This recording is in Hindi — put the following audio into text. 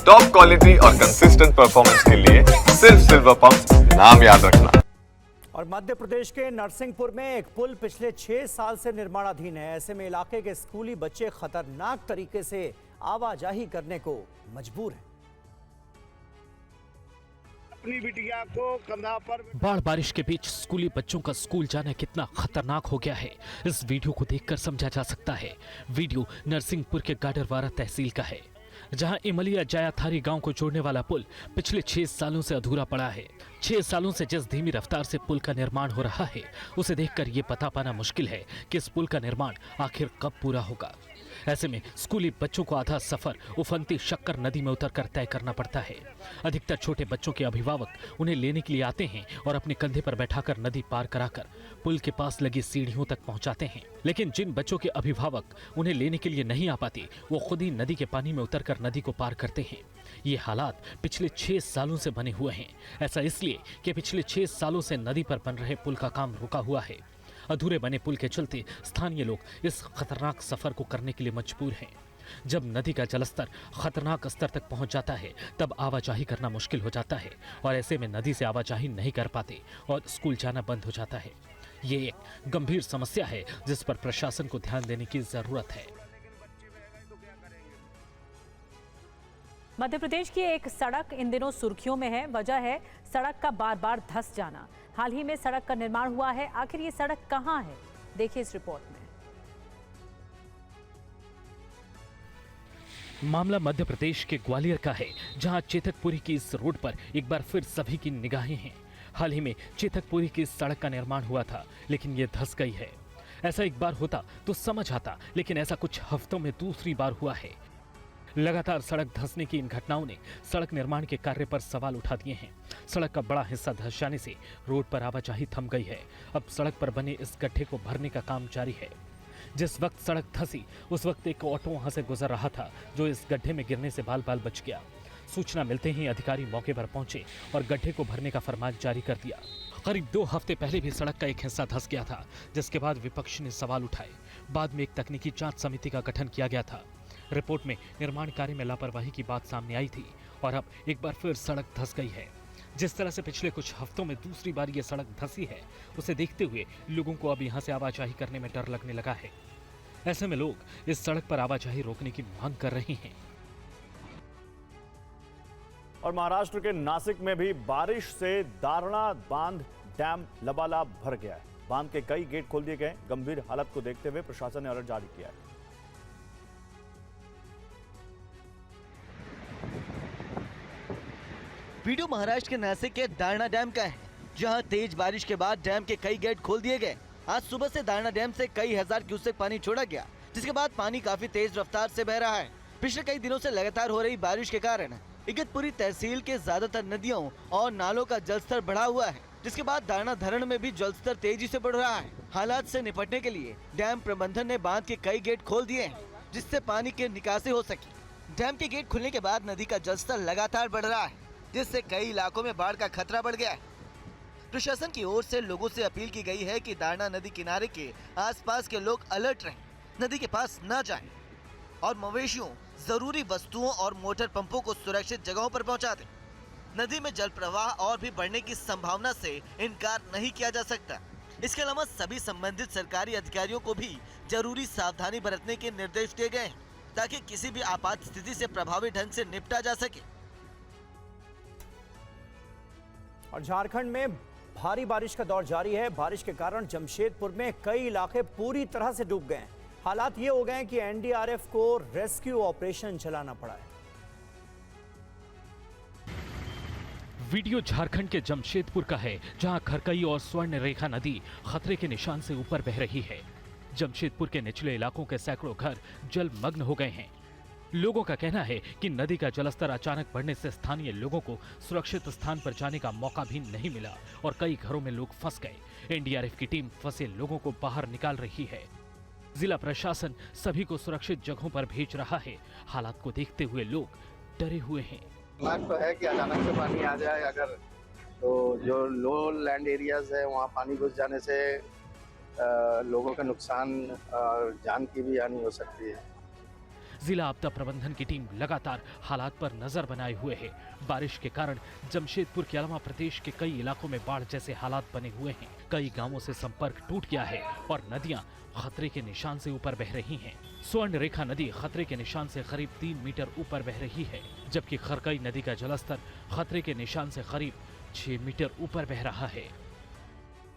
टॉप क्वालिटी और कंसिस्टेंट परफॉर्मेंस के लिए सिर्फ सिल्वर पंप्स नाम याद रखना। और मध्य प्रदेश के नरसिंहपुर में एक पुल पिछले 6 साल से निर्माणाधीन है। ऐसे में इलाके के स्कूली बच्चे खतरनाक तरीके से आवाजाही करने को मजबूर हैं। अपनी बिटिया को कंधा पर बाढ़ बारिश के बीच स्कूली बच्चों का स्कूल जाना कितना खतरनाक हो गया है, इस वीडियो को देखकर समझा जा सकता है। वीडियो नरसिंहपुर के गाडरवारा तहसील का है, जहां इमलिया जायाथारी गांव को जोड़ने वाला पुल पिछले 6 सालों से अधूरा पड़ा है। 6 सालों से जिस धीमी रफ्तार से पुल का निर्माण हो रहा है, उसे देखकर ये बता पाना मुश्किल है कि इस पुल का निर्माण आखिर कब पूरा होगा। ऐसे में स्कूली बच्चों को आधा सफर उफनती शक्कर नदी में उतरकर तय करना पड़ता है। अधिकतर छोटे बच्चों के अभिभावक उन्हें लेने के लिए आते हैं और अपने कंधे पर बैठाकर नदी पार कराकर पुल के पास लगी सीढ़ियों तक पहुंचाते हैं। लेकिन जिन बच्चों के अभिभावक उन्हें लेने के लिए नहीं आ पाते, वो खुद ही नदी के पानी में उतरकर नदी को पार करते हैं। ये हालात पिछले 6 सालों से बने हुए हैं। ऐसा इसलिए कि पिछले 6 सालों से नदी पर बन रहे पुल का काम रुका हुआ है। अधूरे बने पुल के चलते स्थानीय लोग इस खतरनाक सफर को करने के लिए मजबूर हैं। जब नदी का जलस्तर खतरनाक स्तर तक पहुंच जाता है, तब आवाजाही करना मुश्किल हो जाता है और ऐसे में नदी से आवाजाही नहीं कर पाते और स्कूल जाना बंद हो जाता है। ये एक गंभीर समस्या है जिस पर प्रशासन को ध्यान देने की जरूरत है। मध्य प्रदेश की एक सड़क इन दिनों सुर्खियों में है। वजह है सड़क का बार बार धंस जाना। हाल ही में सड़क का निर्माण हुआ है। आखिर ये सड़क कहां है, देखिए इस रिपोर्ट में। मामला मध्य प्रदेश के ग्वालियर का है, जहां चेतकपुरी की इस रोड पर एक बार फिर सभी की निगाहें हैं। हाल ही में चेतकपुरी की सड़क का निर्माण हुआ था, लेकिन ये धंस गई है। ऐसा एक बार होता तो समझ आता, लेकिन ऐसा कुछ हफ्तों में दूसरी बार हुआ है। लगातार सड़क धंसने की इन घटनाओं ने सड़क निर्माण के कार्य पर सवाल उठा दिए हैं। सड़क का बड़ा हिस्सा धंस जाने से रोड पर आवाजाही थम गई है। अब सड़क पर बने इस गड्ढे को भरने का काम जारी है। जिस वक्त सड़क धंसी, उस वक्त एक ऑटो वहां से गुजर रहा था, जो इस गड्ढे में गिरने से बाल बाल बच गया। सूचना मिलते ही अधिकारी मौके पर पहुंचे और गड्ढे को भरने का फरमान जारी कर दिया। करीब 2 हफ्ते पहले भी सड़क का एक हिस्सा धंस गया था, जिसके बाद विपक्ष ने सवाल उठाए। बाद में एक तकनीकी जांच समिति का गठन किया गया था। रिपोर्ट में निर्माण कार्य में लापरवाही की बात सामने आई थी और अब एक बार फिर सड़क धंस गई है। जिस तरह से पिछले कुछ हफ्तों में दूसरी बार ये सड़क धंसी है, उसे देखते हुए लोगों को अब यहाँ से आवाजाही करने में डर लगने लगा है। ऐसे में लोग इस सड़क पर आवाजाही रोकने की मांग कर रहे हैं। और महाराष्ट्र के नासिक में भी बारिश से दारणा बांध डैम लबालब भर गया है। बांध के कई गेट खोल दिए गए। गंभीर हालत को देखते हुए प्रशासन ने अलर्ट जारी किया है। वीडियो महाराष्ट्र के नासिक के दारणा डैम का है, जहां तेज बारिश के बाद डैम के कई गेट खोल दिए गए। आज सुबह से दारणा डैम से कई हजार क्यूसेक पानी छोड़ा गया, जिसके बाद पानी काफी तेज रफ्तार से बह रहा है। पिछले कई दिनों से लगातार हो रही बारिश के कारण इगतपुरी तहसील के ज्यादातर नदियों और नालों का जलस्तर बढ़ा हुआ है, जिसके बाद दारणा धरण में भी जलस्तर तेजी से बढ़ रहा है। हालात से निपटने के लिए डैम प्रबंधन ने बांध के कई गेट खोल दिए हैं, जिससे पानी की निकासी हो सके। डैम के गेट खुलने के बाद नदी का जलस्तर लगातार बढ़ रहा है, जिससे कई इलाकों में बाढ़ का खतरा बढ़ गया है। प्रशासन की ओर से लोगों से अपील की गई है कि दारणा नदी किनारे के आसपास के लोग अलर्ट रहें, नदी के पास न जाएं और मवेशियों, जरूरी वस्तुओं और मोटर पंपों को सुरक्षित जगहों पर पहुंचा दें। नदी में जल प्रवाह और भी बढ़ने की संभावना से इनकार नहीं किया जा सकता। इसके अलावा सभी संबंधित सरकारी अधिकारियों को भी जरूरी सावधानी बरतने के निर्देश दिए गए हैं, ताकि किसी भी आपात स्थिति से प्रभावी ढंग से निपटा जा सके। और झारखंड में भारी बारिश का दौर जारी है। बारिश के कारण जमशेदपुर में कई इलाके पूरी तरह से डूब गए हैं। हालात ये हो गए हैं कि एनडीआरएफ को रेस्क्यू ऑपरेशन चलाना पड़ा है। वीडियो झारखंड के जमशेदपुर का है, जहां खरकई और स्वर्ण रेखा नदी खतरे के निशान से ऊपर बह रही है। जमशेदपुर के निचले इलाकों के सैकड़ों घर जलमग्न हो गए हैं। लोगों का कहना है कि नदी का जलस्तर अचानक बढ़ने से स्थानीय लोगों को सुरक्षित स्थान पर जाने का मौका भी नहीं मिला और कई घरों में लोग फंस गए। एनडीआरएफ की टीम फंसे लोगों को बाहर निकाल रही है। जिला प्रशासन सभी को सुरक्षित जगहों पर भेज रहा है। हालात को देखते हुए लोग डरे हुए हैं। खतरनाक तो है कि अचानक से पानी आ जाए अगर, तो जो लो लैंड एरियाज है वहाँ पानी घुस जाने से लोगों का नुकसान और जान की भी हानि हो सकती है। जिला आपदा प्रबंधन की टीम लगातार हालात पर नजर बनाए हुए है। बारिश के कारण जमशेदपुर के अलावा प्रदेश के कई इलाकों में बाढ़ जैसे हालात बने हुए हैं। कई गांवों से संपर्क टूट गया है और नदियां खतरे के निशान से ऊपर बह रही हैं। स्वर्ण रेखा नदी खतरे के निशान से करीब 3 मीटर ऊपर बह रही है, जबकि खरकई नदी का जलस्तर खतरे के निशान से करीब 6 मीटर ऊपर बह रहा है।